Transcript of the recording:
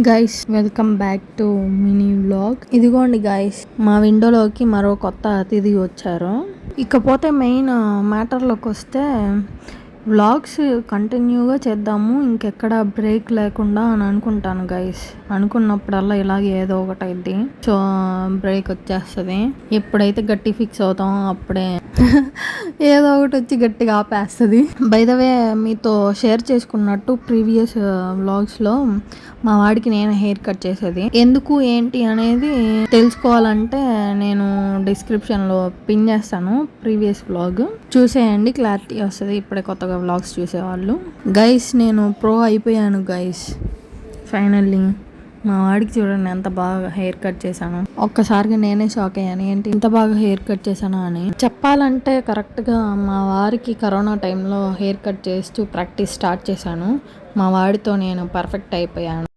Guys welcome back to mini vlog. ఇదిగోండి guys, మా విండోలోకి మరో కొత్త అతిథి వచ్చారు. ఇకపోతే మెయిన్ మ్యాటర్లోకి వస్తే వ్లాగ్స్ కంటిన్యూగా చేద్దాము, ఇంకెక్కడ బ్రేక్ లేకుండా అని అనుకుంటాను గైస్. అనుకున్నప్పుడల్లా ఇలాగే ఏదో ఒకటి అయింది, సో బ్రేక్ వచ్చేస్తుంది. ఎప్పుడైతే గట్టి ఫిక్స్ అవుతామో అప్పుడే ఏదో ఒకటి వచ్చి గట్టిగా ఆపేస్తుంది. బై ద వే, మీతో షేర్ చేసుకున్నట్టు ప్రీవియస్ వ్లాగ్స్లో మా వాడికి నేను హెయిర్ కట్ చేసేది. ఎందుకు ఏంటి అనేది తెలుసుకోవాలంటే నేను డిస్క్రిప్షన్లో పిన్ చేస్తాను. ప్రీవియస్ వ్లాగ్ చూసేయండి, క్లారిటీ వస్తుంది. ఇప్పుడే కొత్తగా వ్లాగ్స్ చూసేవాళ్ళు. గైస్ నేను ప్రో అయిపోయాను గైస్, ఫైనల్లీ. మా వాడికి చూడండి ఎంత బాగా హెయిర్ కట్ చేశాను. ఒక్కసారిగా నేనే షాక్ అయ్యాను, ఏంటి ఇంత బాగా హెయిర్ కట్ చేశాను అని. చెప్పాలంటే కరెక్ట్గా మా వారికి కరోనా టైంలో హెయిర్ కట్ చేస్తూ ప్రాక్టీస్ స్టార్ట్ చేశాను. మా వాడితో నేను పర్ఫెక్ట్ అయిపోయాను.